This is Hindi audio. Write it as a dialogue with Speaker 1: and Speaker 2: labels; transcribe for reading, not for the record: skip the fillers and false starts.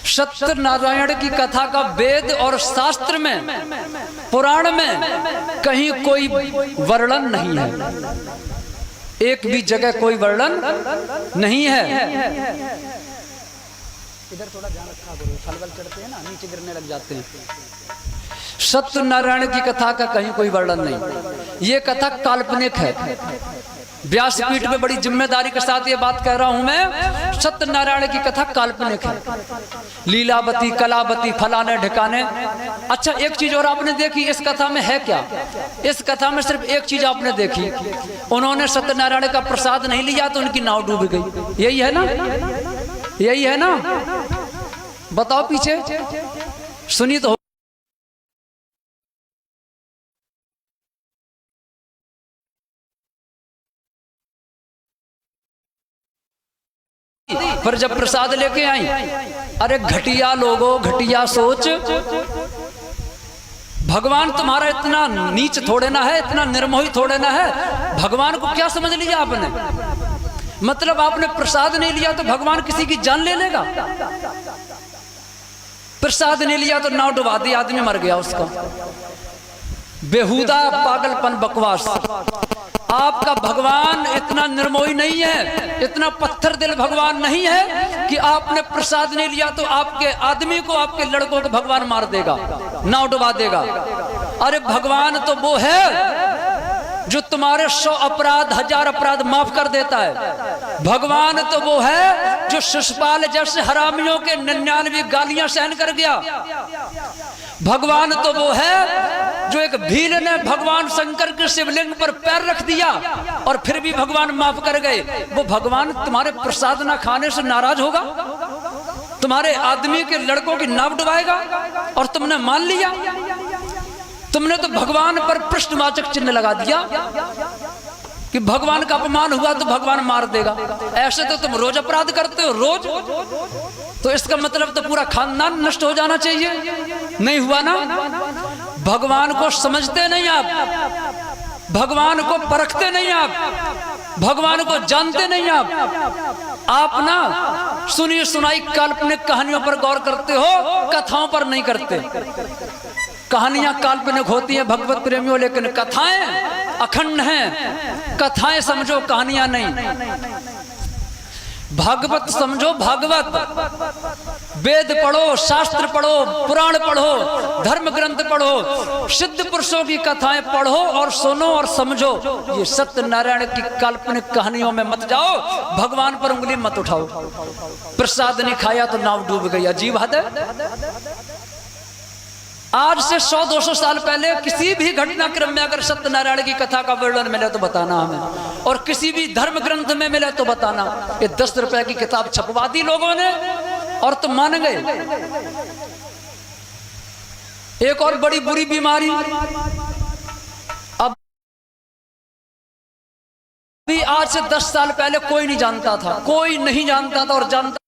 Speaker 1: सत्यनारायण की कथा का वेद और शास्त्र में, पुराण में कहीं कोई वर्णन नहीं है, एक भी जगह कोई वर्णन नहीं है। इधर थोड़ा ध्यान रखा करो, फलवल चढ़ते हैं ना, नीचे गिरने लग जाते हैं। सत्यनारायण की कथा का कहीं कोई वर्णन नहीं, ये कथा काल्पनिक है। व्यासपीठ में बड़ी जिम्मेदारी के साथ ये बात कह रहा हूं मैं, सत्यनारायण की कथा काल्पनिक है। लीलावती, कलावती, फलाने ढिकाने। अच्छा, एक चीज और आपने देखी इस कथा में है क्या? इस कथा में सिर्फ एक चीज आपने देखी, उन्होंने सत्यनारायण का प्रसाद नहीं लिया तो उनकी नाव डूब गई। यही है ना, यही है ना? बताओ पीछे सुनी तो। पर जब प्रसाद लेके आई, अरे घटिया लोगों, घटिया सोच, भगवान तुम्हारा इतना नीच थोड़े ना है, इतना निर्मोही थोड़े ना है। भगवान को क्या समझ लिया आपने? मतलब आपने प्रसाद नहीं लिया तो भगवान किसी की जान ले लेगा? प्रसाद नहीं लिया तो नाव डुबा दी, आदमी मर गया उसका। बेहुदा पागलपन, बकवास। आपका भगवान इतना निर्मोही नहीं है, इतना पत्थर दिल भगवान नहीं है कि आपने प्रसाद नहीं लिया तो आपके आदमी को, आपके लड़कों को भगवान मार देगा, नाव डुबा देगा। अरे भगवान तो वो है जो तुम्हारे 100 अपराध, 1000 अपराध माफ कर देता है। भगवान तो वो है जो शिशुपाल जैसे हरामियों के 99 गालियां सहन कर गया। भगवान तो वो है जो एक भील ने भगवान शंकर के शिवलिंग पर पैर रख दिया और फिर भी भगवान माफ कर गए। वो भगवान तुम्हारे प्रसाद ना खाने से नाराज होगा? तुम्हारे आदमी के लड़कों की नाव डुबाएगा और तुमने मान लिया? तुमने तो भगवान पर प्रश्नवाचक चिन्ह लगा दिया कि भगवान का अपमान हुआ तो भगवान मार देगा। ऐसे तो तुम रोज अपराध करते हो, रोज। तो इसका मतलब तो पूरा खानदान नष्ट हो जाना चाहिए। नहीं हुआ ना? भगवान को समझते नहीं आप, भगवान को परखते नहीं आप, भगवान को जानते नहीं आप ना सुनी सुनाई काल्पनिक कहानियों पर गौर करते हो, कथाओं पर नहीं करते। कहानियां काल्पनिक होती हैं भगवत प्रेमियों, लेकिन कथाएं अखंड हैं। कथाएं समझो, कहानियां नहीं। भागवत समझो, भागवत। वेद पढ़ो, शास्त्र पढ़ो, पुराण पढ़ो, धर्म ग्रंथ पढ़ो, सिद्ध पुरुषों की कथाएं पढ़ो और सुनो और समझो। ये सत्यनारायण की काल्पनिक कहानियों में मत जाओ, भगवान पर उंगली मत उठाओ। प्रसाद नहीं खाया तो नाव डूब गई, अजीब हद है। आज से 100-200 साल पहले किसी भी घटनाक्रम में अगर सत्यनारायण की कथा का वर्णन मिले तो बताना हमें, और किसी भी धर्म ग्रंथ में मिले तो बताना। ये 10 रुपए की किताब छपवा दी लोगों ने और तुम मान गए। एक और बड़ी बुरी बीमारी, अब भी आज से 10 साल पहले कोई नहीं जानता था, कोई नहीं जानता था, और जानता